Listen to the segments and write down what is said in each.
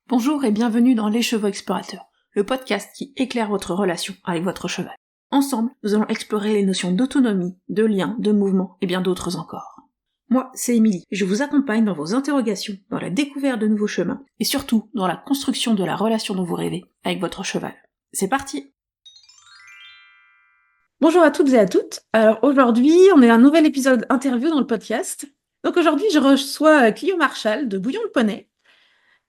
Bonjour et bienvenue dans Les Chevaux Explorateurs, le podcast qui éclaire votre relation avec votre cheval. Ensemble, nous allons explorer les notions d'autonomie, de lien, de mouvement et bien d'autres encore. Moi, c'est Émilie, et je vous accompagne dans vos interrogations, dans la découverte de nouveaux chemins, et surtout dans la construction de la relation dont vous rêvez avec votre cheval. C'est parti! Bonjour à toutes et à toutes. Alors aujourd'hui, on est à un nouvel épisode interview dans le podcast. Donc aujourd'hui, je reçois Clio Marchal de Bouillon le Poney.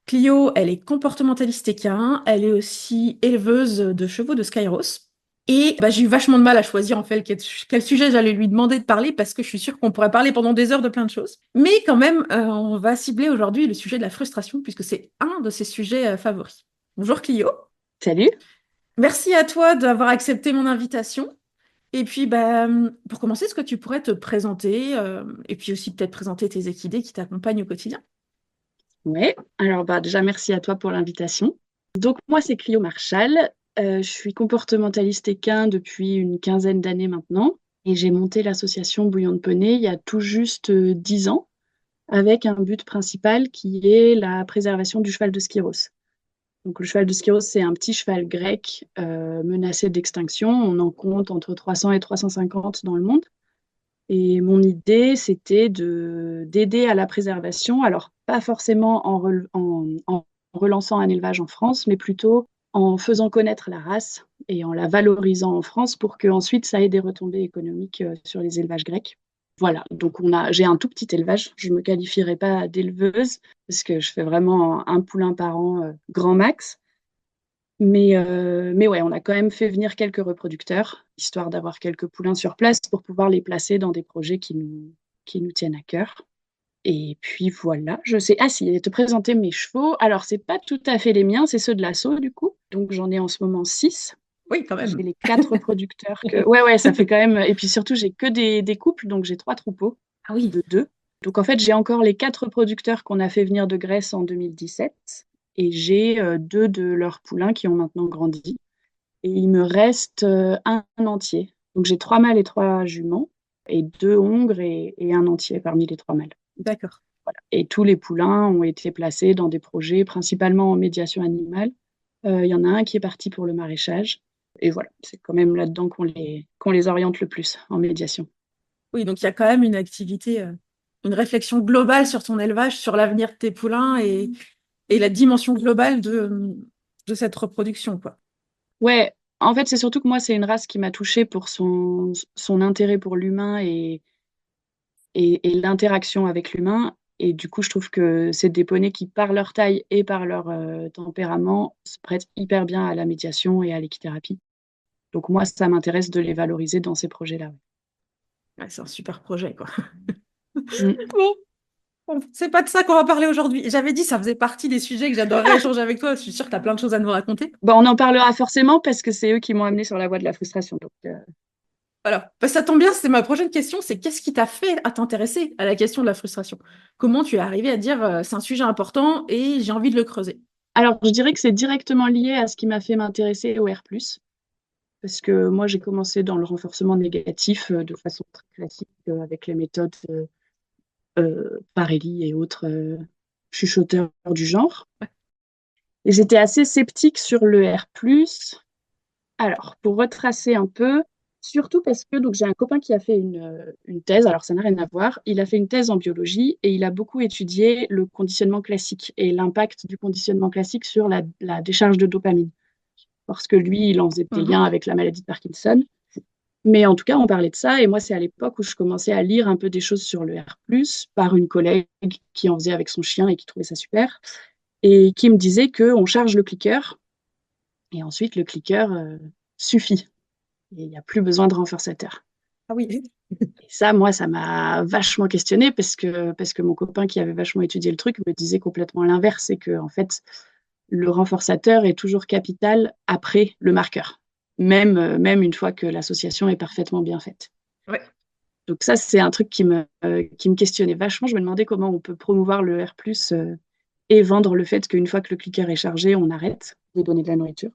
Clio, elle est comportementaliste équin, elle est aussi éleveuse de chevaux de Skyros. Et j'ai eu vachement de mal à choisir en fait quel sujet j'allais lui demander de parler parce que je suis sûre qu'on pourrait parler pendant des heures de plein de choses. Mais quand même, on va cibler aujourd'hui le sujet de la frustration puisque c'est un de ses sujets favoris. Bonjour Clio. Salut. Merci à toi d'avoir accepté mon invitation. Et puis, pour commencer, est-ce que tu pourrais te présenter et puis aussi peut-être présenter tes équidés qui t'accompagnent au quotidien? Ouais, alors déjà merci à toi pour l'invitation. Donc moi c'est Clio Marchal, je suis comportementaliste équin depuis une quinzaine d'années maintenant et j'ai monté l'association Bouillon de Poney il y a tout juste 10 ans avec un but principal qui est la préservation du cheval de Skyros. Donc le cheval de Skyros c'est un petit cheval grec menacé d'extinction, on en compte entre 300 et 350 dans le monde. Et mon idée, c'était d'aider à la préservation, alors pas forcément en relançant un élevage en France, mais plutôt en faisant connaître la race et en la valorisant en France pour qu'ensuite ça ait des retombées économiques sur les élevages grecs. Voilà, donc j'ai un tout petit élevage, je ne me qualifierais pas d'éleveuse parce que je fais vraiment un poulain par an grand max. Mais ouais, on a quand même fait venir quelques reproducteurs, histoire d'avoir quelques poulains sur place pour pouvoir les placer dans des projets qui nous tiennent à cœur. Et puis voilà, je sais. Ah si, te présenter mes chevaux. Alors, c'est pas tout à fait les miens, c'est ceux de l'assaut du coup. Donc j'en ai en ce moment 6. Oui, quand J'ai même. les 4 reproducteurs que. Ouais, ça fait quand même. Et puis surtout, j'ai que des couples, donc j'ai 3 troupeaux Ah oui. de 2. Donc en fait, j'ai encore les 4 reproducteurs qu'on a fait venir de Grèce en 2017. Et j'ai 2 de leurs poulains qui ont maintenant grandi. Et il me reste un entier. Donc j'ai 3 mâles et 3 juments, et 2 hongres et un entier parmi les 3 mâles. D'accord. Voilà. Et tous les poulains ont été placés dans des projets principalement en médiation animale. Il y en a un qui est parti pour le maraîchage. Et voilà, c'est quand même là-dedans qu'on les oriente le plus, en médiation. Oui, donc il y a quand même une activité, une réflexion globale sur ton élevage, sur l'avenir de tes poulains et la dimension globale de cette reproduction, quoi. Ouais, en fait, c'est surtout que moi, c'est une race qui m'a touchée pour son intérêt pour l'humain et l'interaction avec l'humain. Et du coup, je trouve que c'est des poneys qui, par leur taille et par leur tempérament, se prêtent hyper bien à la médiation et à l'équithérapie. Donc moi, ça m'intéresse de les valoriser dans ces projets-là. Ouais, c'est un super projet, quoi. Mm. Bon, c'est pas de ça qu'on va parler aujourd'hui. J'avais dit ça faisait partie des sujets que j'adorerais échanger avec toi. Je suis sûre que tu as plein de choses à nous raconter. Bon, on en parlera forcément parce que c'est eux qui m'ont amené sur la voie de la frustration. Donc, Voilà. Ça tombe bien, c'était ma prochaine question, c'est qu'est-ce qui t'a fait à t'intéresser à la question de la frustration? Comment tu es arrivé à dire c'est un sujet important et j'ai envie de le creuser? alors, je dirais que c'est directement lié à ce qui m'a fait m'intéresser au R+. Parce que moi, j'ai commencé dans le renforcement négatif de façon très classique avec les méthodes Parelli et autres chuchoteurs du genre. Et j'étais assez sceptique sur le R+. Alors, pour retracer un peu, surtout parce que donc, j'ai un copain qui a fait une thèse, alors ça n'a rien à voir, il a fait une thèse en biologie et il a beaucoup étudié le conditionnement classique et l'impact du conditionnement classique sur la décharge de dopamine. Parce que lui, il en faisait des Mhm. liens avec la maladie de Parkinson. Mais en tout cas, on parlait de ça et moi, c'est à l'époque où je commençais à lire un peu des choses sur le R+, par une collègue qui en faisait avec son chien et qui trouvait ça super, et qui me disait qu'on charge le clicker et ensuite le clicker suffit. Et il n'y a plus besoin de renforçateur. Ah oui. Et ça, moi, ça m'a vachement questionné parce que mon copain qui avait vachement étudié le truc me disait complètement l'inverse, c'est que en fait, le renforçateur est toujours capital après le marqueur, même une fois que l'association est parfaitement bien faite. Ouais. Donc ça, c'est un truc qui me questionnait vachement. Je me demandais comment on peut promouvoir le R+, et vendre le fait qu'une fois que le clicker est chargé, on arrête de donner de la nourriture.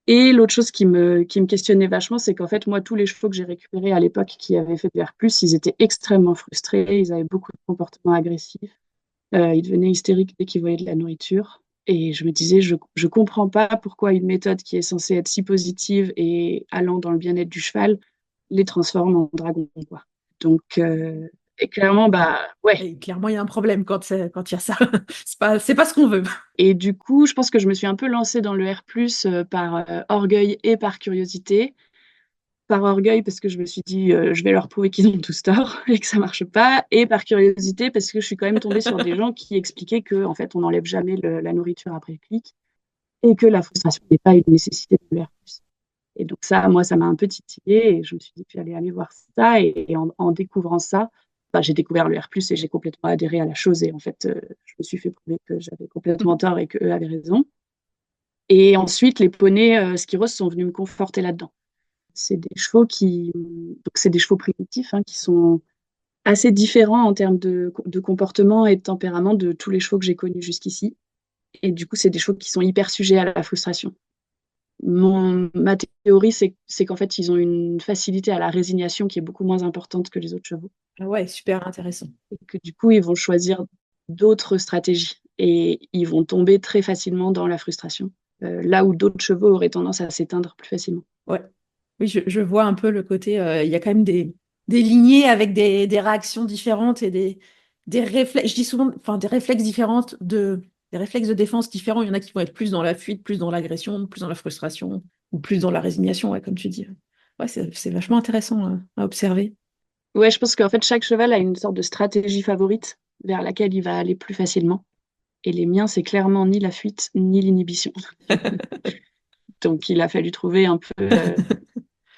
Et l'autre chose qui me questionnait vachement, c'est qu'en fait, moi, tous les chevaux que j'ai récupérés à l'époque qui avaient fait du R+, ils étaient extrêmement frustrés, ils avaient beaucoup de comportements agressifs, ils devenaient hystériques dès qu'ils voyaient de la nourriture. Et je me disais, je comprends pas pourquoi une méthode qui est censée être si positive et allant dans le bien-être du cheval les transforme en dragon, quoi. Donc, et clairement, bah ouais. Et clairement, il y a un problème quand il y a ça. C'est pas ce qu'on veut. Et du coup, je pense que je me suis un peu lancée dans le R+, par orgueil et par curiosité. Par orgueil, parce que je me suis dit, je vais leur prouver qu'ils ont tous tort et que ça marche pas. Et par curiosité, parce que je suis quand même tombée sur des gens qui expliquaaient que, en fait, on n'enlève jamais la nourriture après le clic et que la frustration n'est pas une nécessité de le R+. Et donc ça, moi, ça m'a un peu titillée et je me suis dit que j'allais aller voir ça. Et en découvrant ça, bah, j'ai découvert le R+, et j'ai complètement adhéré à la chose. Et en fait, je me suis fait prouver que j'avais complètement tort et qu'eux avaient raison. Et ensuite, les poneys Skiros sont venus me conforter là-dedans. C'est des chevaux donc c'est des chevaux primitifs qui sont assez différents en termes de comportement et de tempérament de tous les chevaux que j'ai connus jusqu'ici. Et du coup, c'est des chevaux qui sont hyper sujets à la frustration. Ma théorie, c'est qu'en fait, ils ont une facilité à la résignation qui est beaucoup moins importante que les autres chevaux. Ah ouais, super intéressant. Et que du coup, ils vont choisir d'autres stratégies et ils vont tomber très facilement dans la frustration, là où d'autres chevaux auraient tendance à s'éteindre plus facilement. Ouais. Oui, je vois un peu le côté. Il y a quand même des lignées avec des réactions différentes et des réflexes. Je dis souvent, enfin, des réflexes de défense différents. Il y en a qui vont être plus dans la fuite, plus dans l'agression, plus dans la frustration, ou plus dans la résignation, ouais, comme tu dis. Ouais, c'est vachement intéressant à observer. Ouais, je pense qu'en fait, chaque cheval a une sorte de stratégie favorite vers laquelle il va aller plus facilement. Et les miens, c'est clairement ni la fuite, ni l'inhibition. Donc, il a fallu trouver un peu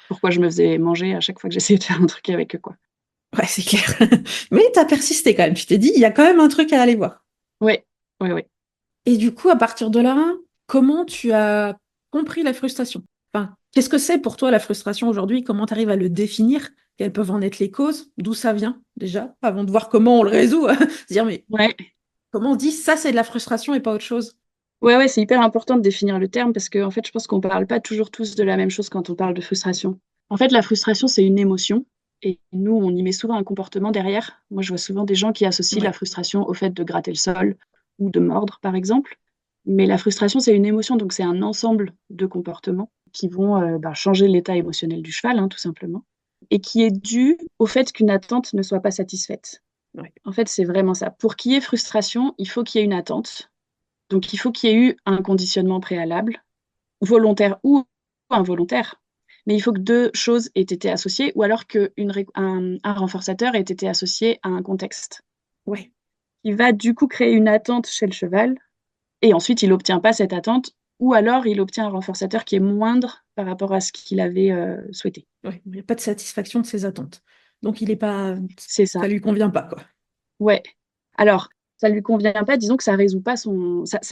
pourquoi je me faisais manger à chaque fois que j'essayais de faire un truc avec eux, quoi. Ouais, c'est clair. Mais tu as persisté quand même. Tu t'es dit, il y a quand même un truc à aller voir. Ouais, ouais, ouais. Et du coup, à partir de là, comment tu as compris la frustration? Enfin, qu'est-ce que c'est pour toi la frustration aujourd'hui? Comment tu arrives à le définir? Quelles peuvent en être les causes? D'où ça vient déjà? Avant de voir comment on le résout, se dire, mais Ouais, comment on dit ça, c'est de la frustration et pas autre chose? ouais, ouais, c'est hyper important de définir le terme parce qu'en fait, je pense qu'on parle pas toujours tous de la même chose quand on parle de frustration. En fait, la frustration, c'est une émotion et nous, on y met souvent un comportement derrière. Moi, je vois souvent des gens qui associent la Ouais, frustration au fait de gratter le sol ou de mordre, par exemple. Mais la frustration, c'est une émotion, donc c'est un ensemble de comportements qui vont changer l'état émotionnel du cheval, tout simplement, et qui est dû au fait qu'une attente ne soit pas satisfaite. ouais, En fait, c'est vraiment ça. Pour qu'il y ait frustration, il faut qu'il y ait une attente. Donc, il faut qu'il y ait eu un conditionnement préalable, volontaire ou involontaire. Mais il faut que deux choses aient été associées, ou alors qu'un renforçateur ait été associé à un contexte. ouais, Il va du coup créer une attente chez le cheval, et ensuite il n'obtient pas cette attente, ou alors il obtient un renforçateur qui est moindre par rapport à ce qu'il avait souhaité. ouais. Il n'y a pas de satisfaction de ses attentes. Donc, il est pas, C'est ça. ça lui convient pas, quoi. Ouais. Alors, ça lui convient pas, disons que ça résout pas ça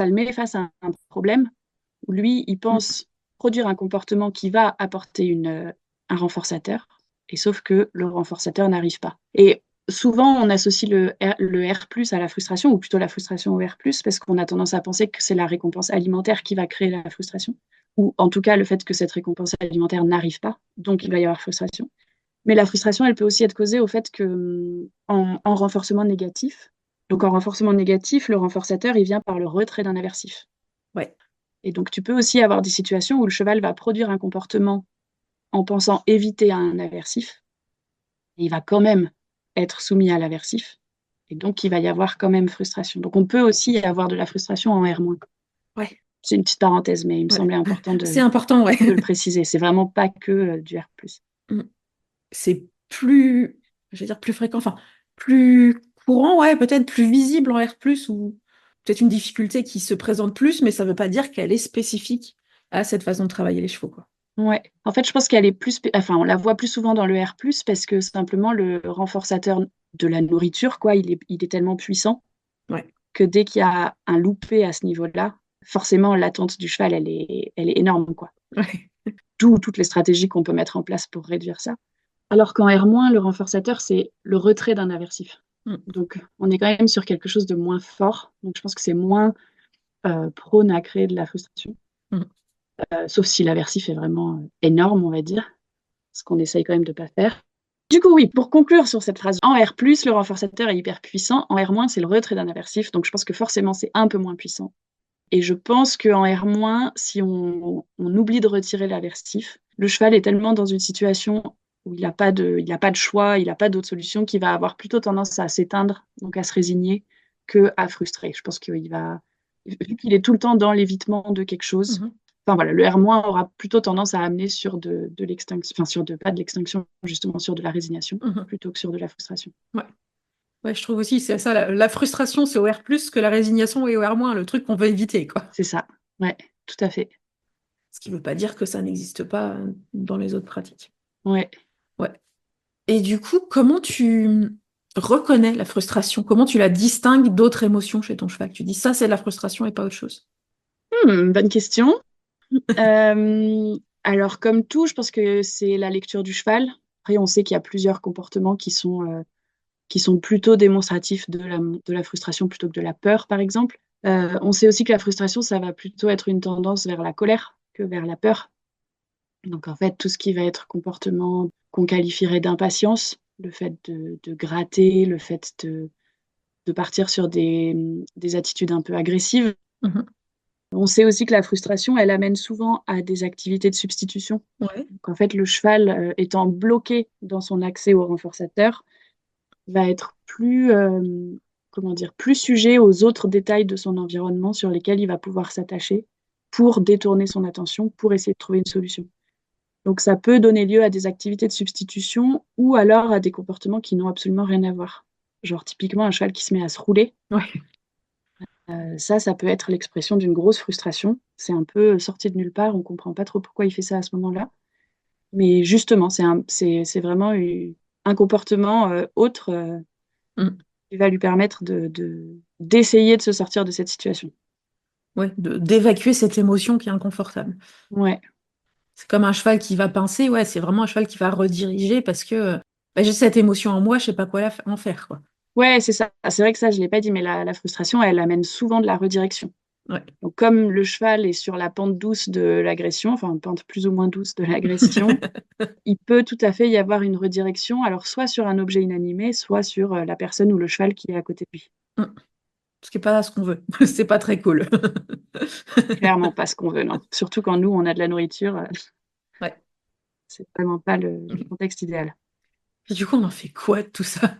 le met face à un problème où lui, il Mm. pense produire un comportement qui va apporter un renforçateur, et sauf que le renforçateur n'arrive pas. Et souvent, on associe le R+, à la frustration, ou plutôt la frustration au R+, parce qu'on a tendance à penser que c'est la récompense alimentaire qui va créer la frustration, ou en tout cas le fait que cette récompense alimentaire n'arrive pas, donc il va y avoir frustration. Mais la frustration, elle peut aussi être causée au fait que en renforcement négatif, donc en renforcement négatif, le renforçateur, il vient par le retrait d'un aversif. Ouais, Et donc, tu peux aussi avoir des situations où le cheval va produire un comportement en pensant éviter un aversif, et il va quand même être soumis à l'aversif, et donc il va y avoir quand même frustration. Donc, on peut aussi avoir de la frustration en R-. ouais, C'est une petite parenthèse, mais il me ouais. semblait important C'est important, ouais. de le préciser. C'est vraiment pas que du R+. Mm. C'est plus, je vais dire plus fréquent, enfin, plus courant, ouais, peut-être plus visible en R+, ou peut-être une difficulté qui se présente plus, mais ça ne veut pas dire qu'elle est spécifique à cette façon de travailler les chevaux, quoi. Ouais. En fait, je pense qu'elle est enfin, on la voit plus souvent dans le R+, parce que simplement le renforçateur de la nourriture, quoi, il est tellement puissant Ouais, que dès qu'il y a un loupé à ce niveau-là, forcément, l'attente du cheval, elle est énorme, quoi. ouais, D'où toutes les stratégies qu'on peut mettre en place pour réduire ça. Alors qu'en R-, le renforçateur, c'est le retrait d'un aversif. mm, Donc, on est quand même sur quelque chose de moins fort. Donc, je pense que c'est moins prône à créer de la frustration. mm. Sauf si l'aversif est vraiment énorme, on va dire. Ce qu'on essaye quand même de ne pas faire. Du coup, oui, pour conclure sur cette phrase, en R+, le renforçateur est hyper puissant. En R-, c'est le retrait d'un aversif. Donc, je pense que forcément, c'est un peu moins puissant. Et je pense qu'en R-, si on oublie de retirer l'aversif, le cheval est tellement dans une situation où il a pas de choix, il n'a pas d'autre solution, qu'il va avoir plutôt tendance à s'éteindre, donc à se résigner, que à frustrer. Je pense qu'il va, vu qu'il est tout le temps dans l'évitement de quelque chose, Mhm. enfin voilà, le R- aura plutôt tendance à amener sur de l'extinction, enfin pas de l'extinction, justement sur de la résignation, Mhm. plutôt que sur de la frustration. Ouais. Ouais, je trouve aussi, c'est ça, la frustration, c'est au R+, que la résignation est au R-, le truc qu'on veut éviter, quoi. C'est ça, ouais, tout à fait. Ce qui ne veut pas dire que ça n'existe pas dans les autres pratiques. Ouais. Ouais. Et du coup, comment tu reconnais la frustration? Comment tu la distingues d'autres émotions chez ton cheval? Tu dis ça, c'est de la frustration et pas autre chose. Bonne question. Alors, comme tout, je pense que c'est la lecture du cheval. Après, on sait qu'il y a plusieurs comportements qui sont plutôt démonstratifs de la frustration plutôt que de la peur, par exemple. On sait aussi que la frustration, ça va plutôt être une tendance vers la colère que vers la peur. Donc, en fait, tout ce qui va être comportement qu'on qualifierait d'impatience, le fait de gratter, le fait de partir sur des attitudes un peu agressives. Mhm. On sait aussi que la frustration, elle amène souvent à des activités de substitution. Ouais. Donc, en fait, le cheval, étant bloqué dans son accès au renforçateur, va être comment dire, plus sujet aux autres détails de son environnement sur lesquels il va pouvoir s'attacher pour détourner son attention, pour essayer de trouver une solution. Donc, ça peut donner lieu à des activités de substitution ou alors à des comportements qui n'ont absolument rien à voir. Genre, typiquement, un cheval qui se met à se rouler, Ouais. ça peut être l'expression d'une grosse frustration. C'est un peu sorti de nulle part, on comprend pas trop pourquoi il fait ça à ce moment-là. Mais justement, c'est vraiment un comportement autre Mm. qui va lui permettre d'essayer de se sortir de cette situation. Ouais, d'évacuer cette émotion qui est inconfortable. Ouais, C'est comme un cheval qui va pincer, ouais, c'est vraiment un cheval qui va rediriger parce que bah, j'ai cette émotion en moi, je sais pas quoi en faire, quoi. ouais, c'est ça. C'est vrai que ça, je l'ai pas dit, mais la frustration, elle amène souvent de la redirection. Ouais. Donc, comme le cheval est sur la pente douce de l'agression, enfin, une pente plus ou moins douce de l'agression, il peut tout à fait y avoir une redirection, alors soit sur un objet inanimé, soit sur la personne ou le cheval qui est à côté de lui. Mm. Ce qui n'est pas ce qu'on veut. C'est pas très cool. Clairement pas ce qu'on veut, non. Surtout quand nous, on a de la nourriture, Ouais. c'est vraiment pas le contexte idéal. Et du coup, on en fait quoi de tout ça?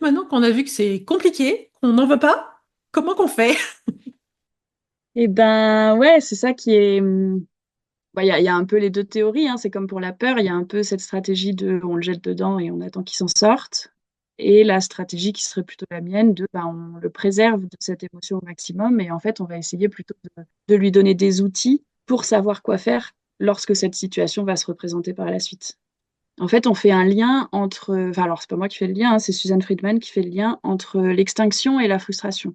Maintenant qu'on a vu que c'est compliqué, qu'on n'en veut pas, comment qu'on fait? Eh ben, ouais, c'est ça qui est. Bah, il y a un peu les deux théories, hein. C'est comme pour la peur, il y a un peu cette stratégie de on le jette dedans et on attend qu'il s'en sorte. Et la stratégie qui serait plutôt la mienne de bah, on le préserve de cette émotion au maximum et en fait, on va essayer plutôt de lui donner des outils pour savoir quoi faire lorsque cette situation va se représenter par la suite. En fait, on fait un lien entre. Enfin, alors, c'est pas moi qui fais le lien, hein, c'est Suzanne Friedman qui fait le lien entre l'extinction et la frustration.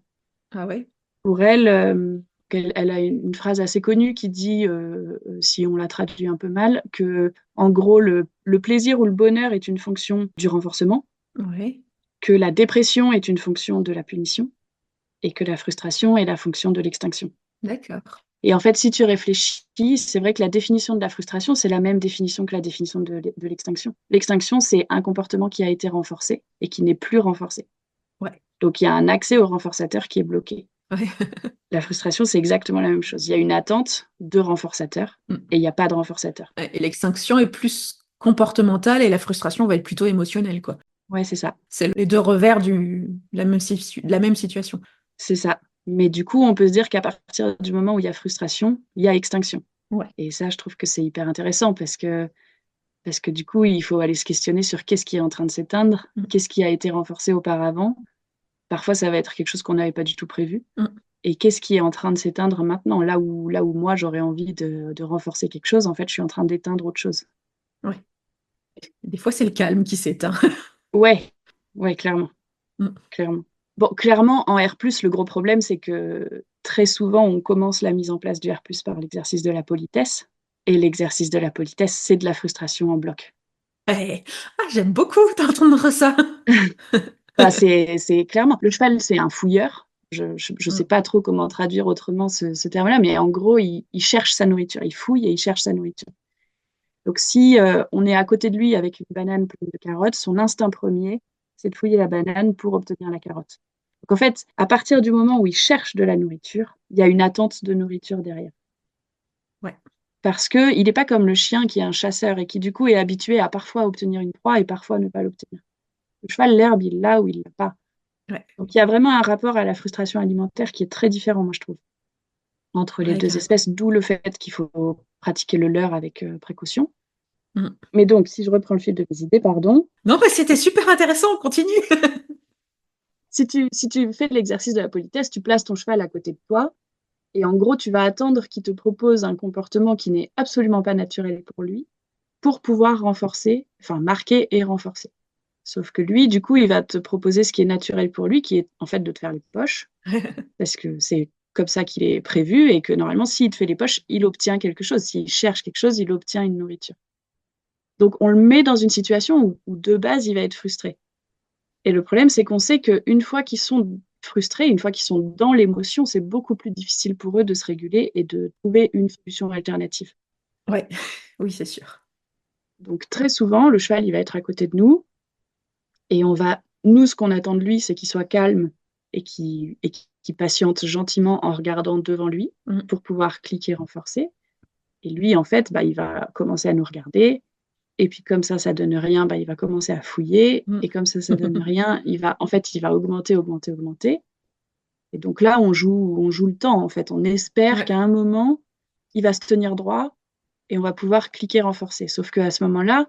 Ah ouais? Pour elle, elle a une phrase assez connue qui dit, si on la traduit un peu mal, que en gros, le plaisir ou le bonheur est une fonction du renforcement, Ouais, que la dépression est une fonction de la punition et que la frustration est la fonction de l'extinction. d'accord. Et en fait, si tu réfléchis, c'est vrai que la définition de la frustration, c'est la même définition que la définition de l'extinction. L'extinction, c'est un comportement qui a été renforcé et qui n'est plus renforcé. Ouais, Donc, il y a un accès au renforçateur qui est bloqué. ouais. La frustration, c'est exactement la même chose. Il y a une attente de renforçateur Mm. et il n'y a pas de renforçateur. Et l'extinction est plus comportementale et la frustration va être plutôt émotionnelle, quoi. Ouais, c'est ça. C'est les deux revers de la même situation. C'est ça. Mais du coup, on peut se dire qu'à partir du moment où il y a frustration, il y a extinction. Ouais. Et ça, je trouve que c'est hyper intéressant parce que du coup, il faut aller se questionner sur qu'est-ce qui est en train de s'éteindre, Mm. qu'est-ce qui a été renforcé auparavant. Parfois, ça va être quelque chose qu'on n'avait pas du tout prévu. Mm. Et qu'est-ce qui est en train de s'éteindre maintenant, là où moi, j'aurais envie de renforcer quelque chose, en fait, je suis en train d'éteindre autre chose. Ouais. Des fois, c'est le calme qui s'éteint. Ouais, ouais, clairement. Mm. Clairement. Bon, clairement, en R+, le gros problème, c'est que très souvent, on commence la mise en place du R+, par l'exercice de la politesse. Et l'exercice de la politesse, c'est de la frustration en bloc. Eh, ah, j'aime beaucoup d'entendre ça. Enfin, c'est clairement, le cheval, c'est un fouilleur. Je sais Mm. pas trop comment traduire autrement ce terme-là, mais en gros, il cherche sa nourriture. Il fouille et il cherche sa nourriture. Donc, si on est à côté de lui avec une banane pleine de carottes, son instinct premier, c'est de fouiller la banane pour obtenir la carotte. Donc en fait, à partir du moment où il cherche de la nourriture, il y a une attente de nourriture derrière. Ouais, Parce qu'il n'est pas comme le chien qui est un chasseur et qui du coup est habitué à parfois obtenir une proie et parfois ne pas l'obtenir. Le cheval, l'herbe, il l'a ou il l'a pas. ouais, Donc il y a vraiment un rapport à la frustration alimentaire qui est très différent, moi je trouve, entre les ouais, deux carrément. espèces, d'où le fait qu'il faut pratiquer le leurre avec précaution. Mm. Mais donc, si je reprends le fil de mes idées, pardon, Non, mais c'était super intéressant, on continue. si tu fais l'exercice de la politesse, tu places ton cheval à côté de toi et en gros, tu vas attendre qu'il te propose un comportement qui n'est absolument pas naturel pour lui pour pouvoir renforcer, enfin marquer et renforcer. Sauf que lui, du coup, il va te proposer ce qui est naturel pour lui, qui est en fait de te faire les poches, parce que c'est comme ça qu'il est prévu et que normalement, s'il te fait les poches, il obtient quelque chose. S'il cherche quelque chose, il obtient une nourriture. Donc, on le met dans une situation où de base, il va être frustré. Et le problème, c'est qu'on sait qu'une fois qu'ils sont frustrés, une fois qu'ils sont dans l'émotion, c'est beaucoup plus difficile pour eux de se réguler et de trouver une solution alternative. Ouais, oui, c'est sûr. Donc, très souvent, le cheval, il va être à côté de nous et nous, ce qu'on attend de lui, c'est qu'il soit calme et qu'il patiente gentiment en regardant devant lui Mm. pour pouvoir cliquer renforcer. Et lui, en fait, bah, il va commencer à nous regarder. Et puis, comme ça donne rien, bah, il va commencer à fouiller. Mm. Et comme ça donne rien, il va augmenter, augmenter, augmenter. Et donc là, on joue le temps, en fait. On espère Ouais. qu'à un moment, il va se tenir droit et on va pouvoir cliquer renforcer. Sauf qu'à ce moment-là,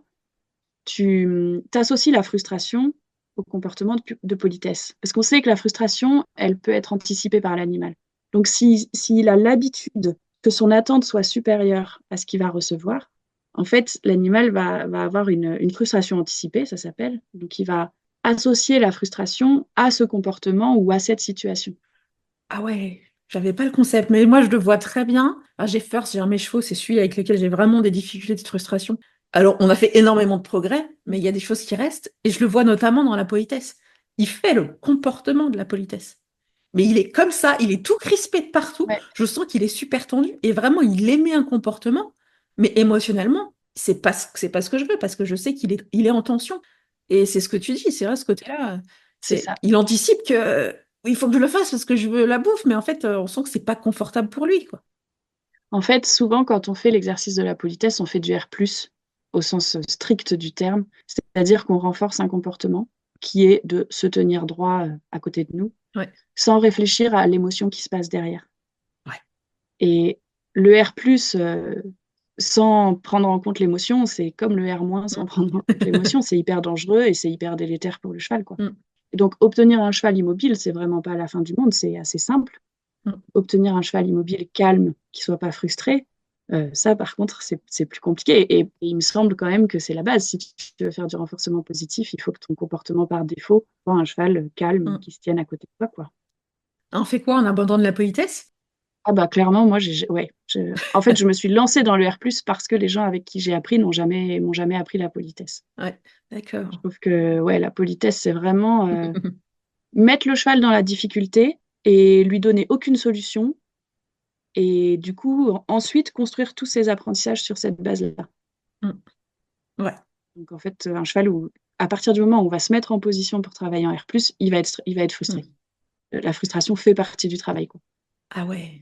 tu associes la frustration au comportement de politesse. Parce qu'on sait que la frustration, elle peut être anticipée par l'animal. Donc, s'il a l'habitude que son attente soit supérieure à ce qu'il va recevoir, en fait, l'animal va avoir une frustration anticipée, ça s'appelle. Donc, il va associer la frustration à ce comportement ou à cette situation. Ah ouais, j'avais pas le concept, mais moi je le vois très bien. Ah, j'ai First, j'ai un de mes chevaux, c'est celui avec lequel j'ai vraiment des difficultés de frustration. Alors, on a fait énormément de progrès, mais il y a des choses qui restent, et je le vois notamment dans la politesse. Il fait le comportement de la politesse. Mais il est comme ça, il est tout crispé de partout. Ouais, Je sens qu'il est super tendu, et vraiment, il émet un comportement, mais émotionnellement, c'est pas ce que je veux, parce que je sais qu'il est en tension. Et c'est ce que tu dis, c'est vrai, ce côté-là, c'est ça. il anticipe que il faut que je le fasse parce que je veux la bouffe, mais en fait, on sent que c'est pas confortable pour lui, quoi. En fait, souvent, quand on fait l'exercice de la politesse, on fait du R+, au sens strict du terme, c'est-à-dire qu'on renforce un comportement qui est de se tenir droit à côté de nous, Ouais, sans réfléchir à l'émotion qui se passe derrière. ouais. Et le R+, sans prendre en compte l'émotion, c'est comme le R- sans Mm. prendre en compte l'émotion, c'est hyper dangereux et c'est hyper délétère pour le cheval, quoi. Mm. Et donc, obtenir un cheval immobile, c'est vraiment pas la fin du monde, c'est assez simple. Mm. Obtenir un cheval immobile calme, qui soit pas frustré, ça, par contre, c'est plus compliqué. Et il me semble quand même que c'est la base. Si tu veux faire du renforcement positif, il faut que ton comportement par défaut soit un cheval calme Mm. qui se tienne à côté de toi, quoi. On fait quoi? On abandonne la politesse? Ah bah clairement, moi, ouais, en fait, je me suis lancée dans le R+, parce que les gens avec qui j'ai appris m'ont jamais appris la politesse. Ouais, Je d'accord. trouve que ouais, la politesse, c'est vraiment mettre le cheval dans la difficulté et lui donner aucune solution. Et du coup, ensuite, construire tous ses apprentissages sur cette base-là. Mm. Ouais. Donc, en fait, un cheval où, à partir du moment où on va se mettre en position pour travailler en R+, il va être frustré. Mm. La frustration fait partie du travail, quoi. Ah ouais.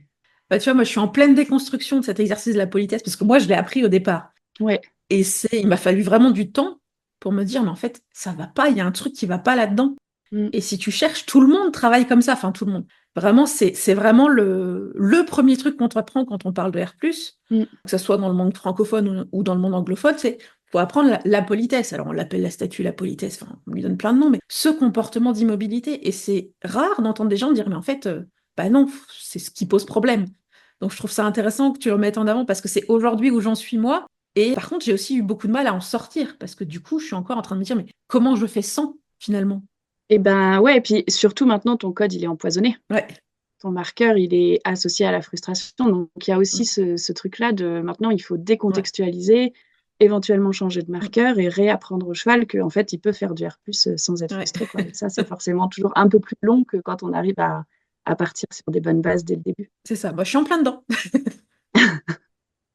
Bah, tu vois, moi, je suis en pleine déconstruction de cet exercice de la politesse parce que moi, je l'ai appris au départ. Ouais. Et il m'a fallu vraiment du temps pour me dire, mais en fait, ça va pas, il y a un truc qui va pas là-dedans. Mm, Et si tu cherches, tout le monde travaille comme ça, enfin tout le monde. Vraiment, c'est vraiment le premier truc qu'on t'apprend quand on parle de R+, mm, que ce soit dans le monde francophone ou dans le monde anglophone, c'est faut apprendre la politesse. Alors on l'appelle la statue, la politesse, enfin, on lui donne plein de noms, mais ce comportement d'immobilité. Et c'est rare d'entendre des gens dire, mais en fait, bah non, c'est ce qui pose problème. Donc je trouve ça intéressant que tu le mettes en avant parce que c'est aujourd'hui où j'en suis moi. Et par contre, j'ai aussi eu beaucoup de mal à en sortir parce que du coup, je suis encore en train de me dire, mais comment je fais sans finalement? Et ben ouais, et puis surtout maintenant, ton code, il est empoisonné. Ouais. Ton marqueur, il est associé à la frustration. Donc, il y a aussi Mm. ce truc-là de maintenant, il faut Ouais. décontextualiser, éventuellement changer de Mm. marqueur et réapprendre au cheval qu'en fait, il peut faire du R+, sans être Ouais. frustré, quoi. Et ça, c'est forcément toujours un peu plus long que quand on arrive à partir sur des bonnes bases dès le début. C'est ça. Moi, je suis en plein dedans.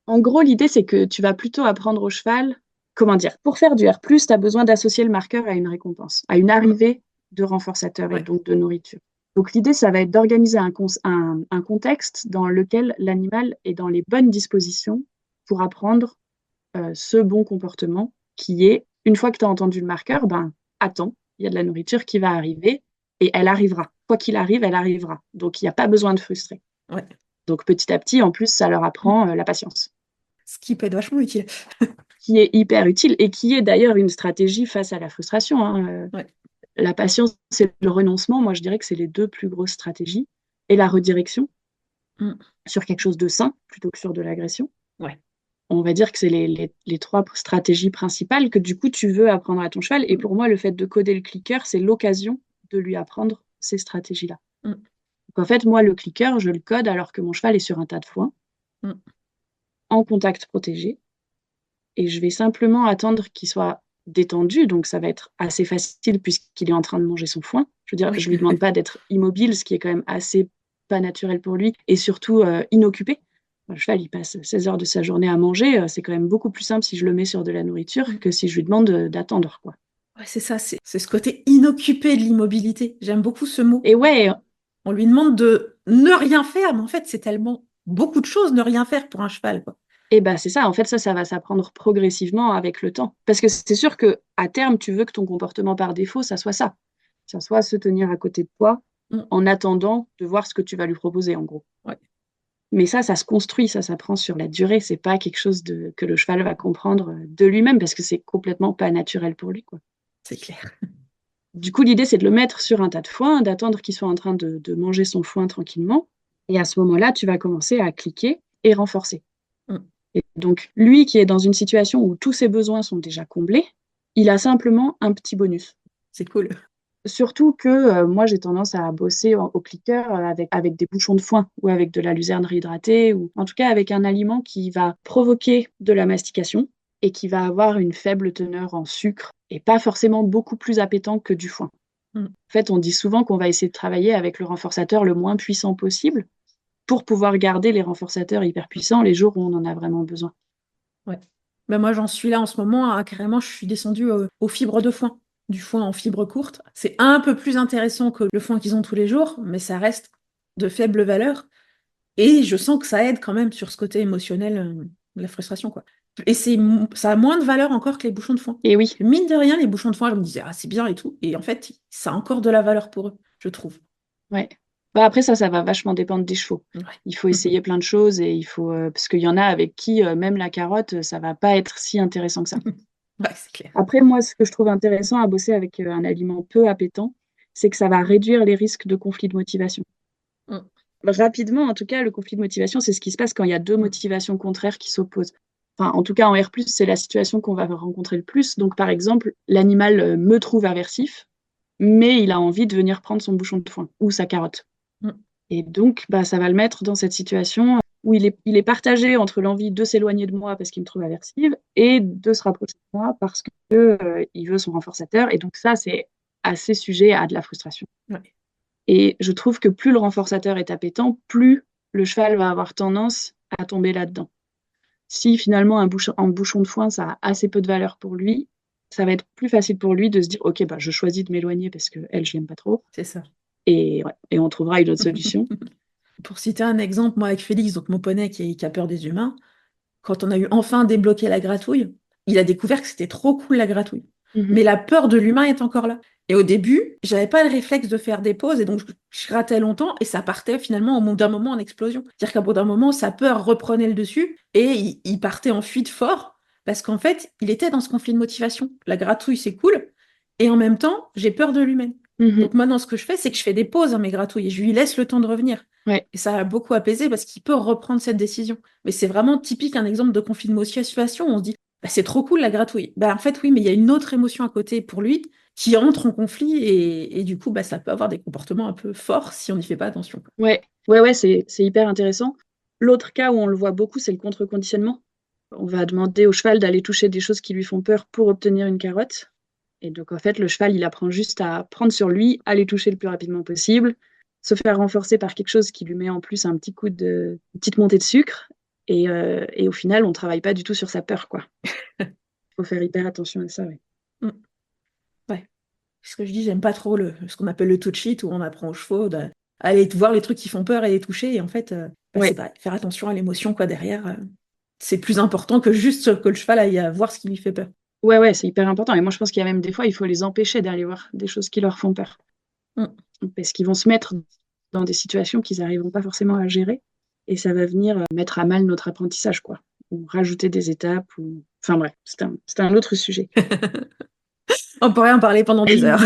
En gros, l'idée, c'est que tu vas plutôt apprendre au cheval, comment dire, pour faire du R+, tu as besoin d'associer le marqueur à une récompense, à une Mm. arrivée de renforçateur et Ouais. donc de nourriture. Donc l'idée, ça va être d'organiser un contexte dans lequel l'animal est dans les bonnes dispositions pour apprendre ce bon comportement qui est, une fois que tu as entendu le marqueur, ben attends, il y a de la nourriture qui va arriver et elle arrivera. Quoi qu'il arrive, elle arrivera. Donc il n'y a pas besoin de frustrer. Ouais. Donc petit à petit, en plus, ça leur apprend la patience, Ce qui peut être vachement utile. qui est hyper utile et qui est d'ailleurs une stratégie face à la frustration, hein. Ouais. La patience et le renoncement, moi je dirais que c'est les deux plus grosses stratégies. Et la redirection Mm. sur quelque chose de sain plutôt que sur de l'agression. Ouais. On va dire que c'est les trois stratégies principales que du coup tu veux apprendre à ton cheval. Et pour moi, le fait de coder le clicker, c'est l'occasion de lui apprendre ces stratégies-là. Mm. Donc en fait, moi, le clicker, je le code alors que mon cheval est sur un tas de foin, Mm. en contact protégé. Et je vais simplement attendre qu'il soit détendu. Donc ça va être assez facile puisqu'il est en train de manger son foin. Je veux dire, Oui. je lui demande pas d'être immobile, ce qui est quand même assez pas naturel pour lui, et surtout inoccupé. Le cheval, il passe 16 heures de sa journée à manger. C'est quand même beaucoup plus simple si je le mets sur de la nourriture Mm. que si je lui demande d'attendre, quoi. Ouais, c'est ça, c'est ce côté inoccupé de l'immobilité. J'aime beaucoup ce mot. Et ouais, On lui demande de ne rien faire, mais en fait, c'est tellement beaucoup de choses ne rien faire pour un cheval, quoi. et ben c'est ça. En fait, ça va s'apprendre progressivement avec le temps. Parce que c'est sûr que à terme, tu veux que ton comportement par défaut, ça soit ça. Ça soit se tenir à côté de toi Mm. en attendant de voir ce que tu vas lui proposer, en gros. Ouais, Mais ça se construit, ça s'apprend sur la durée. C'est pas quelque chose que le cheval va comprendre de lui-même parce que c'est complètement pas naturel pour lui, quoi. c'est clair. Du coup, l'idée, c'est de le mettre sur un tas de foin, d'attendre qu'il soit en train de manger son foin tranquillement. Et à ce moment-là, tu vas commencer à cliquer et renforcer. Mm. Et donc, lui qui est dans une situation où tous ses besoins sont déjà comblés, il a simplement un petit bonus. C'est cool. Surtout que moi, j'ai tendance à bosser au clicker avec des bouchons de foin ou avec de la luzerne réhydratée ou en tout cas avec un aliment qui va provoquer de la mastication et qui va avoir une faible teneur en sucre et pas forcément beaucoup plus appétant que du foin. Mm. En fait, on dit souvent qu'on va essayer de travailler avec le renforçateur le moins puissant possible pour pouvoir garder les renforçateurs hyper puissants les jours où on en a vraiment besoin. Ouais. Ben moi, j'en suis là en ce moment, hein. Carrément, je suis descendue aux fibres de foin, du foin en fibres courtes. C'est un peu plus intéressant que le foin qu'ils ont tous les jours, mais ça reste de faible valeur. Et je sens que ça aide quand même sur ce côté émotionnel, de la frustration, quoi. Et ça a moins de valeur encore que les bouchons de foin. Et oui, Mine de rien, les bouchons de foin, je me disais, ah, c'est bien et tout. Et en fait, ça a encore de la valeur pour eux, je trouve. ouais. Bah après, ça va vachement dépendre des chevaux. Ouais. Il faut essayer plein de choses et il faut. Parce qu'il y en a avec qui, même la carotte, ça va pas être si intéressant que ça. Ouais, c'est clair. Après, moi, ce que je trouve intéressant à bosser avec un aliment peu appétant, c'est que ça va réduire les risques de conflit de motivation. Mm. Rapidement, en tout cas, le conflit de motivation, c'est ce qui se passe quand il y a deux Mm. motivations contraires qui s'opposent. Enfin, en tout cas, en R+, c'est la situation qu'on va rencontrer le plus. Donc, par exemple, l'animal me trouve aversif, mais il a envie de venir prendre son bouchon de foin ou sa carotte. Mm. Et donc, bah, ça va le mettre dans cette situation où il est partagé entre l'envie de s'éloigner de moi parce qu'il me trouve aversive et de se rapprocher de moi parce que, il veut son renforçateur. Et donc ça, c'est assez sujet à de la frustration. Ouais. Et je trouve que plus le renforçateur est appétant, plus le cheval va avoir tendance à tomber là-dedans. Si finalement un bouchon de foin, ça a assez peu de valeur pour lui, ça va être plus facile pour lui de se dire, OK, bah, je choisis de m'éloigner parce que elle, je l'aime pas trop. C'est ça. Et, ouais, et on trouvera une autre solution. Pour citer un exemple, moi avec Félix, donc mon poney qui a peur des humains, quand on a eu enfin débloqué la gratouille, il a découvert que c'était trop cool la gratouille. Mhm. Mais la peur de l'humain est encore là. Et au début, j'avais pas le réflexe de faire des pauses et donc je grattais longtemps et ça partait finalement au bout d'un moment en explosion. C'est-à-dire qu'à bout d'un moment, sa peur reprenait le dessus et il partait en fuite fort parce qu'en fait, il était dans ce conflit de motivation. La gratouille, c'est cool et en même temps, j'ai peur de l'humain. Mhm. Donc maintenant, ce que je fais, c'est que je fais des pauses à mes gratouilles et je lui laisse le temps de revenir. Ouais. Et ça a beaucoup apaisé parce qu'il peut reprendre cette décision. Mais c'est vraiment typique un exemple de conflit de motivation. On se dit, bah, c'est trop cool la gratouille. Bah, en fait, oui, mais il y a une autre émotion à côté pour lui qui entre en conflit et du coup, bah, ça peut avoir des comportements un peu forts si on n'y fait pas attention, quoi. Ouais, ouais, c'est hyper intéressant. L'autre cas où on le voit beaucoup, c'est le contre-conditionnement. On va demander au cheval d'aller toucher des choses qui lui font peur pour obtenir une carotte. Et donc, en fait, le cheval, il apprend juste à prendre sur lui, à les toucher le plus rapidement possible, se faire renforcer par quelque chose qui lui met en plus un petit coup une petite montée de sucre. Et au final, on ne travaille pas du tout sur sa peur, quoi. Il faut faire hyper attention à ça, ouais. Mm. Ouais. ce que je dis, j'aime pas trop ce qu'on appelle le touch-it, où on apprend aux chevaux à aller voir les trucs qui font peur et les toucher. Et en fait, c'est Ouais, pareil, faire attention à l'émotion quoi derrière. C'est plus important que juste que le cheval aille voir ce qui lui fait peur. ouais, ouais, c'est hyper important. Et moi, je pense qu'il y a même des fois, il faut les empêcher d'aller voir des choses qui leur font peur. Mm. Parce qu'ils vont se mettre dans des situations qu'ils n'arriveront pas forcément à gérer. Et ça va venir mettre à mal notre apprentissage, quoi. Ou rajouter des étapes. Ou... Enfin bref, c'est un autre sujet. On pourrait en parler pendant des heures.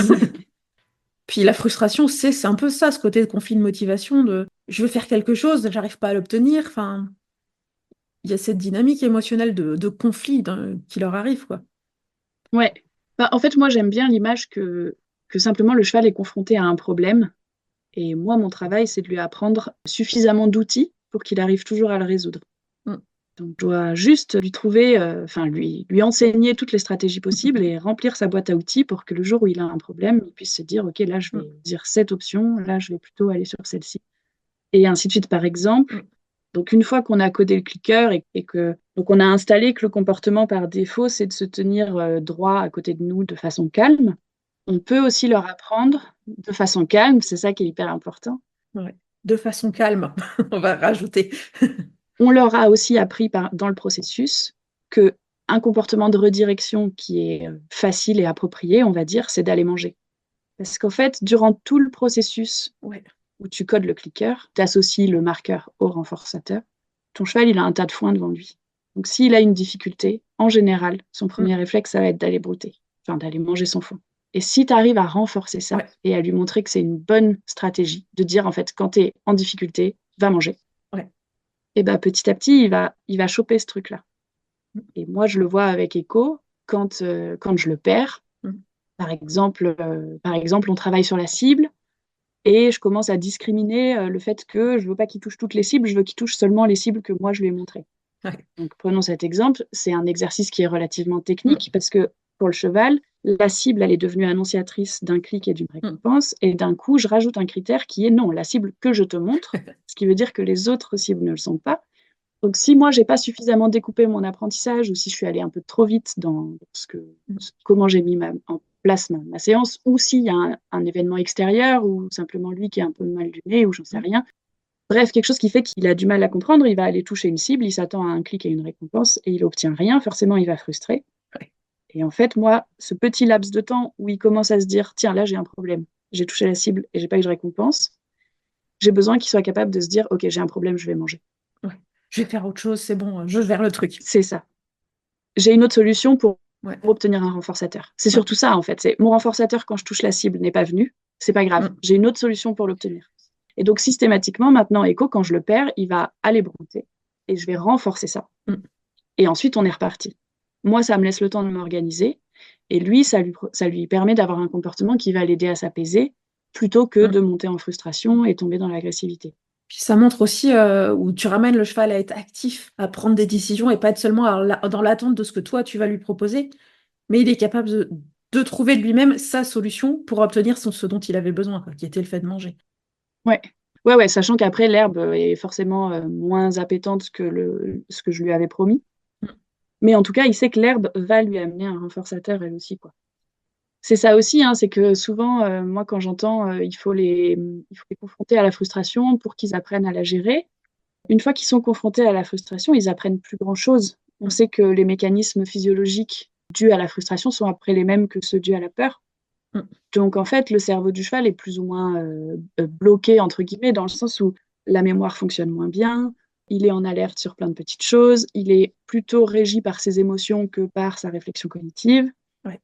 Puis la frustration, c'est un peu ça, ce côté de conflit de motivation, de je veux faire quelque chose, j'arrive pas à l'obtenir. Enfin, il y a cette dynamique émotionnelle de conflit qui leur arrive, quoi. Ouais. Bah, en fait, moi, j'aime bien l'image que simplement le cheval est confronté à un problème. Et moi, mon travail, c'est de lui apprendre suffisamment d'outils pour qu'il arrive toujours à le résoudre. Mm. Donc, je dois juste lui trouver, enfin, lui enseigner toutes les stratégies possibles et remplir sa boîte à outils pour que le jour où il a un problème, il puisse se dire, OK, là, je Mm. vais dire cette option, là, je vais plutôt aller sur celle-ci. Et ainsi de suite, par exemple. Mm. Donc, une fois qu'on a codé le clicker et que donc on a installé que le comportement par défaut, c'est de se tenir droit à côté de nous de façon calme, on peut aussi leur apprendre de façon calme, c'est ça qui est hyper important. Ouais. De façon calme, on va rajouter. On leur a aussi appris dans le processus que un comportement de redirection qui est facile et approprié, on va dire, c'est d'aller manger. Parce qu'en fait, durant tout le processus Ouais. où tu codes le clicker, tu associes le marqueur au renforçateur, ton cheval, il a un tas de foin devant lui. Donc, s'il a une difficulté, en général, son Mm. premier réflexe, ça va être d'aller brouter, enfin d'aller manger son foin. Et si tu arrives à renforcer ça Ouais. et à lui montrer que c'est une bonne stratégie de dire, en fait, quand tu es en difficulté, va manger, Ouais. et ben petit à petit, il va choper ce truc-là. Mm. Et moi, je le vois avec Echo, quand je le perds, Mm. par exemple, on travaille sur la cible, et je commence à discriminer le fait que je veux pas qu'il touche toutes les cibles, je veux qu'il touche seulement les cibles que moi je lui ai montrées. Ouais. Donc prenons cet exemple, c'est un exercice qui est relativement Mm. technique parce que pour le cheval, la cible, elle est devenue annonciatrice d'un clic et d'une Mm. récompense, et d'un coup, je rajoute un critère qui est non, la cible que je te montre, ce qui veut dire que les autres cibles ne le sont pas. Donc si moi, j'ai pas suffisamment découpé mon apprentissage ou si je suis allée un peu trop vite dans comment j'ai mis en place ma séance, ou s'il y a un événement extérieur ou simplement lui qui est un peu mal du nez ou j'en sais Mm. rien. Bref, quelque chose qui fait qu'il a du mal à comprendre, il va aller toucher une cible, il s'attend à un clic et une récompense et il obtient rien, forcément il va frustrer. Ouais. Et en fait, moi, ce petit laps de temps où il commence à se dire, tiens, là j'ai un problème, j'ai touché la cible et j'ai pas eu de récompense, j'ai besoin qu'il soit capable de se dire, ok, j'ai un problème, je vais manger. Ouais. Je vais faire autre chose, c'est bon, je vais vers le truc. C'est ça. J'ai une autre solution Ouais. pour obtenir un renforçateur. C'est Ouais. surtout ça, en fait. C'est mon renforçateur, quand je touche la cible, n'est pas venu. C'est pas grave. Mm. J'ai une autre solution pour l'obtenir. Et donc, systématiquement, maintenant, Echo, quand je le perds, il va aller brouter. Et je vais renforcer ça. Mm. Et ensuite, on est reparti. Moi, ça me laisse le temps de m'organiser. Et lui, ça lui permet d'avoir un comportement qui va l'aider à s'apaiser plutôt que Mm. de monter en frustration et tomber dans l'agressivité. Puis ça montre aussi où tu ramènes le cheval à être actif, à prendre des décisions et pas être seulement dans l'attente de ce que toi tu vas lui proposer, mais il est capable de trouver de lui-même sa solution pour obtenir ce dont il avait besoin, quoi, qui était le fait de manger. Ouais. Ouais, ouais, sachant qu'après, l'herbe est forcément moins appétante que ce que je lui avais promis. Mm. Mais en tout cas, il sait que l'herbe va lui amener un renforçateur, elle aussi, quoi. C'est ça aussi, hein, c'est que souvent, moi, quand j'entends il faut les confronter à la frustration pour qu'ils apprennent à la gérer. Une fois qu'ils sont confrontés à la frustration, ils apprennent plus grand-chose. On Mm. sait que les mécanismes physiologiques dus à la frustration sont après les mêmes que ceux dus à la peur. Mm. Donc, en fait, le cerveau du cheval est plus ou moins bloqué, entre guillemets, dans le sens où la mémoire fonctionne moins bien, il est en alerte sur plein de petites choses, il est plutôt régi par ses émotions que par sa réflexion cognitive. Ouais.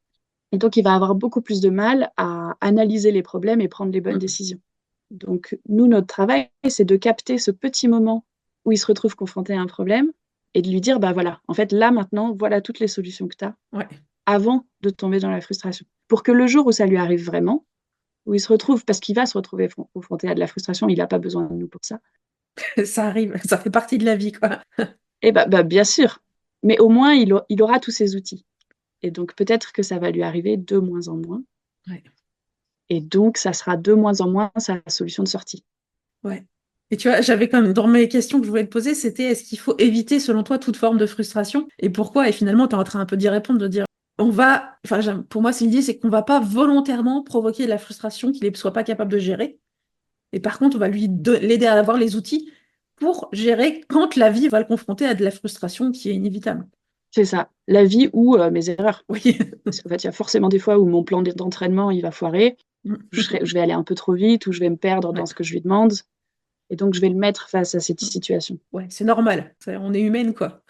Et donc, il va avoir beaucoup plus de mal à analyser les problèmes et prendre les bonnes Mm. décisions. Donc, nous, notre travail, c'est de capter ce petit moment où il se retrouve confronté à un problème et de lui dire, bah voilà, en fait, là, maintenant, voilà toutes les solutions que tu as Ouais. avant de tomber dans la frustration. Pour que le jour où ça lui arrive vraiment, où il se retrouve, parce qu'il va se retrouver confronté à de la frustration, il n'a pas besoin de nous pour ça. Ça arrive, ça fait partie de la vie, quoi. Et bah, bien sûr, mais au moins, il aura tous ses outils. Et donc, peut-être que ça va lui arriver de moins en moins. Ouais. Et donc, ça sera de moins en moins sa solution de sortie. Ouais. Et tu vois, j'avais quand même, dans mes questions que je voulais te poser, c'était est-ce qu'il faut éviter, selon toi, toute forme de frustration? Et pourquoi? Et finalement, tu es en train un peu d'y répondre, de dire pour moi, c'est l'idée, c'est qu'on va pas volontairement provoquer de la frustration qu'il ne soit pas capable de gérer. Et par contre, on va l'aider à avoir les outils pour gérer quand la vie va le confronter à de la frustration qui est inévitable. C'est ça, la vie ou mes erreurs. Oui. Parce qu'en fait, il y a forcément des fois où mon plan d'entraînement, il va foirer. Je vais aller un peu trop vite ou je vais me perdre dans Ouais. ce que je lui demande. Et donc, je vais le mettre face à cette situation. Ouais, c'est normal. On est humaine, quoi.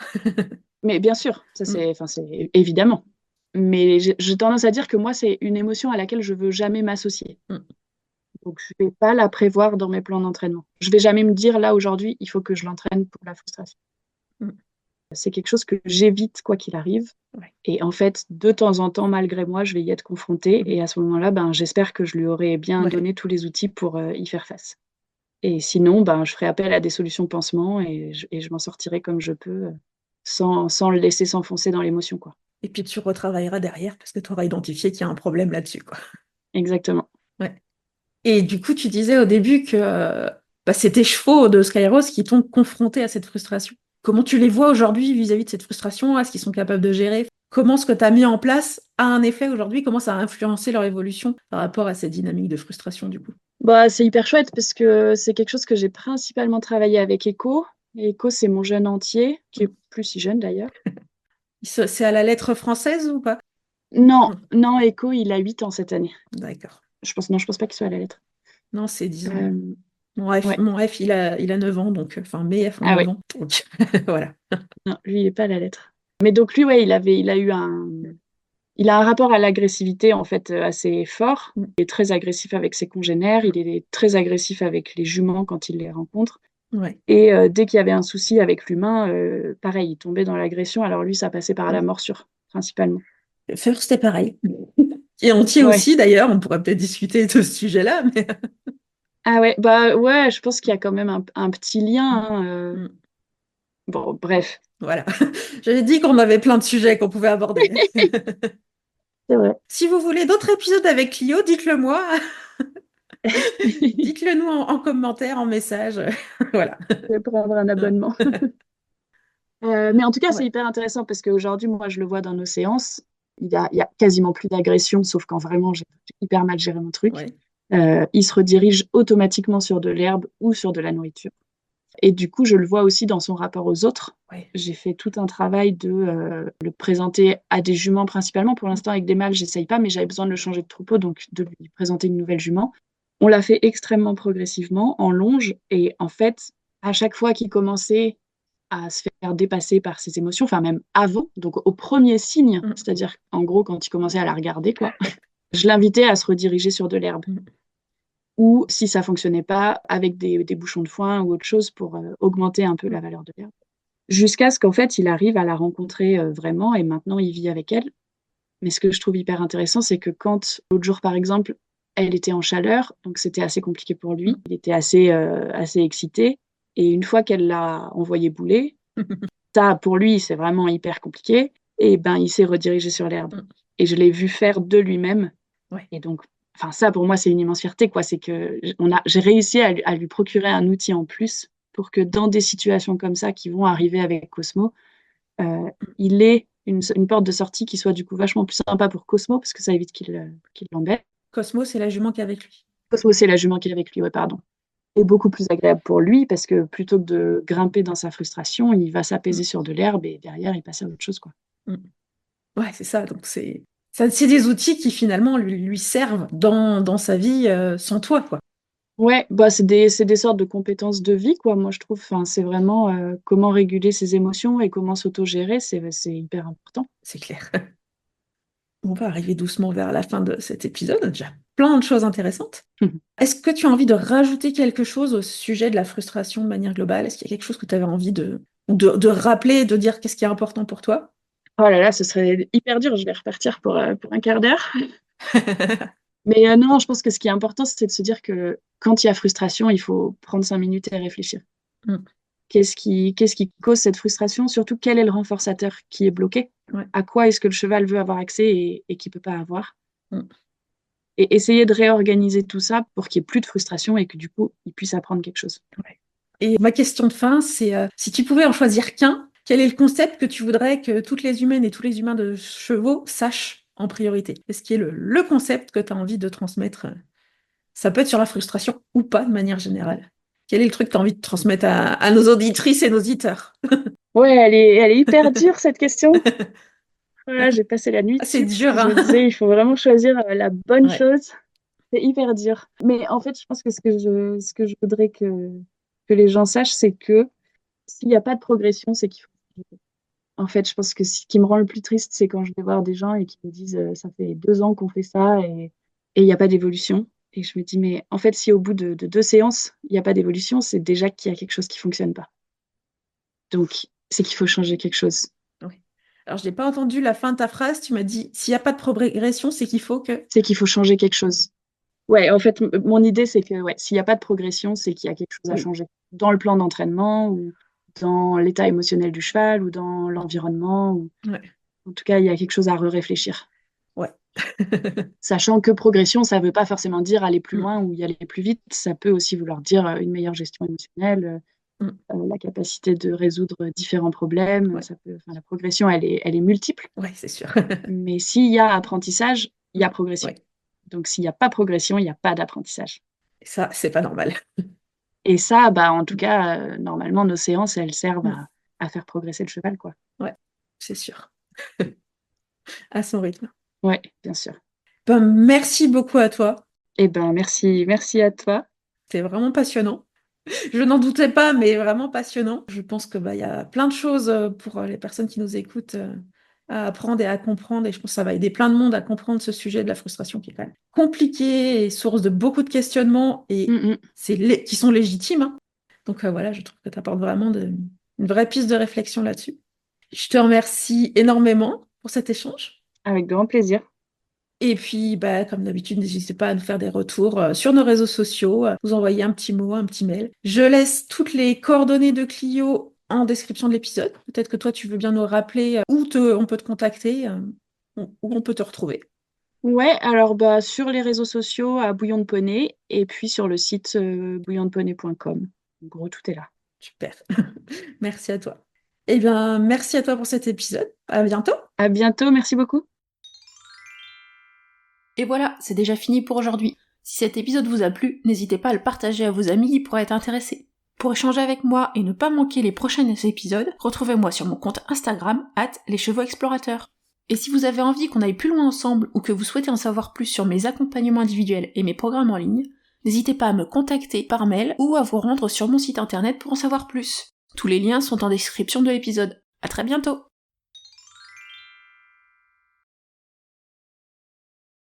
Mais bien sûr, ça Mm. c'est évidemment. Mais j'ai tendance à dire que moi, c'est une émotion à laquelle je veux jamais m'associer. Mm. Donc, je vais pas la prévoir dans mes plans d'entraînement. Je vais jamais me dire, là, aujourd'hui, il faut que je l'entraîne pour la frustration. Mm. C'est quelque chose que j'évite quoi qu'il arrive. Ouais. Et en fait, de temps en temps, malgré moi, je vais y être confrontée. Et à ce moment-là, ben, j'espère que je lui aurai bien Ouais. donné tous les outils pour y faire face. Et sinon, ben, je ferai appel à des solutions pansement et je m'en sortirai comme je peux, sans le laisser s'enfoncer dans l'émotion, quoi. Et puis tu retravailleras derrière parce que tu auras identifié qu'il y a un problème là-dessus, quoi. Exactement. Ouais. Et du coup, tu disais au début que c'est tes chevaux de Skyros qui t'ont confronté à cette frustration. Comment tu les vois aujourd'hui vis-à-vis de cette frustration? Est-ce qu'ils sont capables de gérer? Comment ce que tu as mis en place a un effet aujourd'hui? Comment ça a influencé leur évolution par rapport à cette dynamique de frustration, du coup? Bah, c'est hyper chouette parce que c'est quelque chose que j'ai principalement travaillé avec Echo. Et Echo, c'est mon jeune entier, qui est plus si jeune d'ailleurs. C'est à la lettre française ou pas? Non, non, Echo, il a 8 ans cette année. D'accord. Non, je pense pas qu'il soit à la lettre. Non, c'est 10 ans. Euh, Mon ouais. F, il a 9 ans, donc, enfin, mes F ont Ah 9 ouais. ans. Donc, voilà. Non, lui, il est pas à la lettre. Mais donc lui, ouais, il a un rapport à l'agressivité en fait assez fort. Il est très agressif avec ses congénères, il est très agressif avec les juments quand il les rencontre. Ouais. Et dès qu'il y avait un souci avec l'humain, pareil, il tombait dans l'agression. Alors lui, ça passait par la morsure, principalement. Faire, c'était pareil. Et entier Ouais. aussi, d'ailleurs, on pourrait peut-être discuter de ce sujet-là, mais... Ah ouais, bah ouais, je pense qu'il y a quand même un petit lien, hein, Mm. Bon, bref. Voilà. J'avais dit qu'on avait plein de sujets qu'on pouvait aborder. C'est vrai. Si vous voulez d'autres épisodes avec Clio, dites-le moi. Dites-le nous en commentaire, en message. Voilà. Je vais prendre un abonnement. Mais en tout cas, c'est Ouais. hyper intéressant parce qu'aujourd'hui, moi, je le vois dans nos séances, il y a quasiment plus d'agression, sauf quand vraiment j'ai hyper mal géré mon truc. Ouais. Il se redirige automatiquement sur de l'herbe ou sur de la nourriture. Et du coup, je le vois aussi dans son rapport aux autres. Ouais. J'ai fait tout un travail de le présenter à des juments principalement. Pour l'instant, avec des mâles, j'essaye pas, mais j'avais besoin de le changer de troupeau, donc de lui présenter une nouvelle jument. On l'a fait extrêmement progressivement, en longe, et en fait, à chaque fois qu'il commençait à se faire dépasser par ses émotions, enfin même avant, donc au premier signe, Mm. c'est-à-dire en gros quand il commençait à la regarder, quoi, je l'invitais à se rediriger sur de l'herbe. Mm. Ou si ça fonctionnait pas, avec des bouchons de foin ou autre chose pour augmenter un peu Mm. la valeur de l'herbe. Jusqu'à ce qu'en fait, il arrive à la rencontrer vraiment et maintenant il vit avec elle. Mais ce que je trouve hyper intéressant, c'est que quand l'autre jour, par exemple, elle était en chaleur, donc c'était assez compliqué pour lui, il était assez excité. Et une fois qu'elle l'a envoyé bouler, ça, pour lui, c'est vraiment hyper compliqué. Et ben, il s'est redirigé sur l'herbe. Mm. Et je l'ai vu faire de lui-même. Ouais. Et donc, enfin, ça, pour moi, c'est une immense fierté, quoi. C'est que j'ai réussi à lui procurer un outil en plus pour que dans des situations comme ça qui vont arriver avec Cosmo, il ait une porte de sortie qui soit du coup vachement plus sympa pour Cosmo, parce que ça évite qu'il l'embête. Cosmo, c'est la jument qui est avec lui. Cosmo, c'est la jument qui est avec lui, ouais, pardon. Et beaucoup plus agréable pour lui, parce que plutôt que de grimper dans sa frustration, il va s'apaiser Mm. sur de l'herbe et derrière, il passe à autre chose, quoi. Mm. Ouais, c'est ça. Donc, c'est des outils qui finalement lui servent dans sa vie sans toi, quoi. Ouais, bah c'est des sortes de compétences de vie, quoi. Moi, je trouve, enfin, c'est vraiment comment réguler ses émotions et comment s'autogérer, c'est hyper important. C'est clair. On va arriver doucement vers la fin de cet épisode. On a déjà plein de choses intéressantes. Est-ce que tu as envie de rajouter quelque chose au sujet de la frustration de manière globale? Est-ce qu'il y a quelque chose que tu avais envie de rappeler, de dire qu'est-ce qui est important pour toi? Oh là là, ce serait hyper dur. Je vais repartir pour un quart d'heure. Mais non, je pense que ce qui est important, c'est de se dire que quand il y a frustration, il faut prendre 5 minutes et réfléchir. Mm. Qu'est-ce qui cause cette frustration? Surtout, quel est le renforçateur qui est bloqué? Ouais. À quoi est-ce que le cheval veut avoir accès et qu'il ne peut pas avoir? Mm. Et essayer de réorganiser tout ça pour qu'il n'y ait plus de frustration et que du coup, il puisse apprendre quelque chose. Ouais. Et ma question de fin, c'est si tu pouvais en choisir qu'un Quel est le concept que tu voudrais que toutes les humaines et tous les humains de chevaux sachent en priorité? Qu'est-ce qui est le concept que tu as envie de transmettre? Ça peut être sur la frustration ou pas de manière générale. Quel est le truc que tu as envie de transmettre à nos auditrices et nos auditeurs? Ouais, elle est hyper dure cette question. Voilà, j'ai passé la nuit Ah, c'est dessus parce dur, que je me hein? disais, il faut vraiment choisir la bonne Ouais. chose. C'est hyper dur. Mais en fait, je pense que ce que je voudrais que les gens sachent, c'est que s'il n'y a pas de progression, c'est qu'il faut. En fait, je pense que ce qui me rend le plus triste, c'est quand je vais voir des gens et qui me disent ça fait 2 ans qu'on fait ça et il n'y a pas d'évolution. Et je me dis, mais en fait, si au bout de 2 séances, il n'y a pas d'évolution, c'est déjà qu'il y a quelque chose qui ne fonctionne pas. Donc, c'est qu'il faut changer quelque chose. Oui. Alors, je n'ai pas entendu la fin de ta phrase. Tu m'as dit, s'il n'y a pas de progression, c'est qu'il faut que... C'est qu'il faut changer quelque chose. Ouais, en fait, mon idée, c'est que ouais, s'il n'y a pas de progression, c'est qu'il y a quelque chose à Oui, changer. Dans le plan d'entraînement, ou dans l'état émotionnel du cheval, ou dans l'environnement, ou ouais, en tout cas, il y a quelque chose à réfléchir. ouais. Sachant que progression, ça ne veut pas forcément dire aller plus Mm, loin ou y aller plus vite. Ça peut aussi vouloir dire une meilleure gestion émotionnelle, mm, la capacité de résoudre différents problèmes. ouais, Enfin, la progression, elle est multiple. ouais, c'est sûr. Mais s'il y a apprentissage, il y a progression. Ouais. Donc, s'il n'y a pas progression, il n'y a pas d'apprentissage. Et ça, c'est pas normal. Et ça, bah, en tout cas, normalement, nos séances, elles servent Mm, à faire progresser le cheval, quoi. ouais, c'est sûr. À son rythme. Ouais, bien sûr. Ben, merci beaucoup à toi. Eh ben, merci à toi. C'est vraiment passionnant. Je n'en doutais pas, mais vraiment passionnant. Je pense que bah, y a plein de choses pour les personnes qui nous écoutent à apprendre et à comprendre. Et je pense que ça va aider plein de monde à comprendre ce sujet de la frustration qui est quand même compliqué et source de beaucoup de questionnements et Mm, mm. qui sont légitimes, hein. Donc voilà, je trouve que tu apportes vraiment une vraie piste de réflexion là-dessus. Je te remercie énormément pour cet échange. Avec grand plaisir. Et puis, bah, comme d'habitude, n'hésitez pas à nous faire des retours sur nos réseaux sociaux, nous envoyer un petit mot, un petit mail. Je laisse toutes les coordonnées de Clio en description de l'épisode. Peut-être que toi, tu veux bien nous rappeler on peut te contacter, où on peut te retrouver. Ouais, alors bah, sur les réseaux sociaux à Bouillon de Poney et puis sur le site bouillondeponey.com. En gros, tout est là. Super. Merci à toi. Eh bien, merci à toi pour cet épisode. À bientôt. À bientôt, merci beaucoup. Et voilà, c'est déjà fini pour aujourd'hui. Si cet épisode vous a plu, n'hésitez pas à le partager à vos amis qui pourraient être intéressés. Pour échanger avec moi et ne pas manquer les prochains épisodes, retrouvez-moi sur mon compte Instagram @leschevauxexplorateurs. Et si vous avez envie qu'on aille plus loin ensemble ou que vous souhaitez en savoir plus sur mes accompagnements individuels et mes programmes en ligne, n'hésitez pas à me contacter par mail ou à vous rendre sur mon site internet pour en savoir plus. Tous les liens sont en description de l'épisode. À très bientôt!